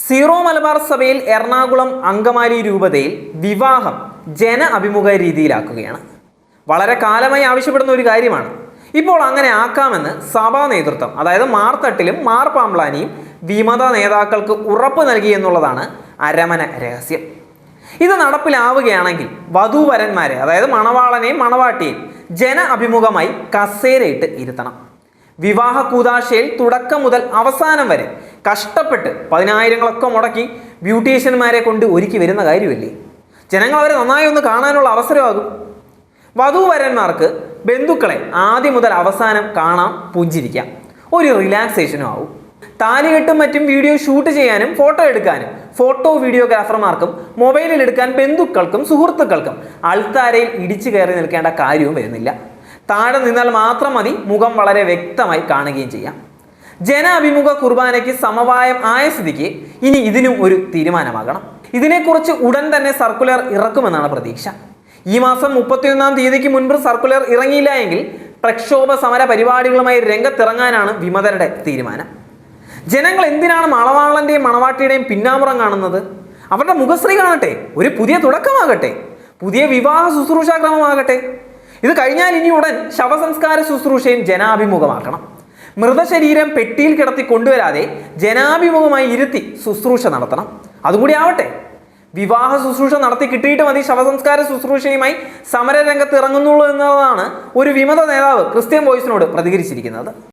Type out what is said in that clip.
Zero Malabar സഭയിൽ എറണാകുളം അങ്കമാലി രൂപതയിൽ വിവാഹം ജന അഭിമുഖ രീതിയിലാക്കുകയാണ്. വളരെ കാലമായി ആവശ്യപ്പെടുന്ന ഒരു കാര്യമാണ്. ഇപ്പോൾ അങ്ങനെ ആക്കാമെന്ന് സഭാ നേതൃത്വം, അതായത് മാർത്തട്ടിലും മാർ പാമ്പ്ലാനിയും വിമത നേതാക്കൾക്ക് ഉറപ്പ് നൽകി എന്നുള്ളതാണ് അരമന രഹസ്യം. ഇത് നടപ്പിലാവുകയാണെങ്കിൽ വധൂവരന്മാരെ, അതായത് മണവാളനെയും മണവാട്ടിയെയും ജന അഭിമുഖമായി കസേരയിട്ട് ഇരുത്തണം. വിവാഹ കൂതാശയിൽ തുടക്കം മുതൽ അവസാനം വരെ കഷ്ടപ്പെട്ട് പതിനായിരങ്ങളൊക്കെ മുടക്കി ബ്യൂട്ടീഷ്യന്മാരെ കൊണ്ട് ഒരുക്കി വരുന്ന കാര്യമല്ലേ. ജനങ്ങൾ അവരെ നന്നായി ഒന്ന് കാണാനുള്ള അവസരമാകും. വധൂവരന്മാർക്ക് ബന്ധുക്കളെ ആദ്യം മുതൽ അവസാനം കാണാം, പുഞ്ചിരിക്കാം, ഒരു റിലാക്സേഷനും ആവും. താലികെട്ടും മറ്റും വീഡിയോ ഷൂട്ട് ചെയ്യാനും ഫോട്ടോ എടുക്കാനും ഫോട്ടോ വീഡിയോഗ്രാഫർമാർക്കും മൊബൈലിൽ എടുക്കാൻ ബന്ധുക്കൾക്കും സുഹൃത്തുക്കൾക്കും അൾത്താരയിൽ ഇടിച്ചു കയറി നിൽക്കേണ്ട കാര്യവും വരുന്നില്ല. താഴെ നിന്നാൽ മാത്രം മതി, മുഖം വളരെ വ്യക്തമായി കാണുകയും ചെയ്യാം. ജന അഭിമുഖ കുർബാനയ്ക്ക് സമവായം ആയ സ്ഥിതിക്ക് ഇനി ഇതിനും ഒരു തീരുമാനമാകണം. ഇതിനെക്കുറിച്ച് ഉടൻ തന്നെ സർക്കുലർ ഇറക്കുമെന്നാണ് പ്രതീക്ഷ. ഈ മാസം 31-ാം തീയതിക്ക് മുൻപ് സർക്കുലർ ഇറങ്ങിയില്ല എങ്കിൽ പ്രക്ഷോഭ സമര പരിപാടികളുമായി രംഗത്തിറങ്ങാനാണ് വിമതരുടെ തീരുമാനം. ജനങ്ങൾ എന്തിനാണ് മണവാളന്റെയും മണവാട്ടിയുടെയും പിന്നാമ്പുറം കാണുന്നത്? അവരുടെ മുഖശ്രീ കാണട്ടെ, ഒരു പുതിയ തുടക്കമാകട്ടെ, പുതിയ വിവാഹ ശുശ്രൂഷാക്രമമാകട്ടെ. ഇത് കഴിഞ്ഞാൽ ഇനി ഉടൻ ശവസംസ്കാര ശുശ്രൂഷയും ജനാഭിമുഖമാക്കണം. മൃതശരീരം പെട്ടിയിൽ കിടത്തി കൊണ്ടുവരാതെ ജനാഭിമുഖമായി ഇരുത്തി ശുശ്രൂഷ നടത്തണം. അതുകൂടി ആവട്ടെ. വിവാഹ ശുശ്രൂഷ നടത്തി കിട്ടിയിട്ട് മതി ശവസംസ്കാര ശുശ്രൂഷയുമായി സമരരംഗത്ത് ഇറങ്ങുന്നുള്ളൂ എന്നതാണ് ഒരു വിമത നേതാവ് ക്രിസ്ത്യൻ വോയിസിനോട് പ്രതികരിച്ചിരിക്കുന്നത്.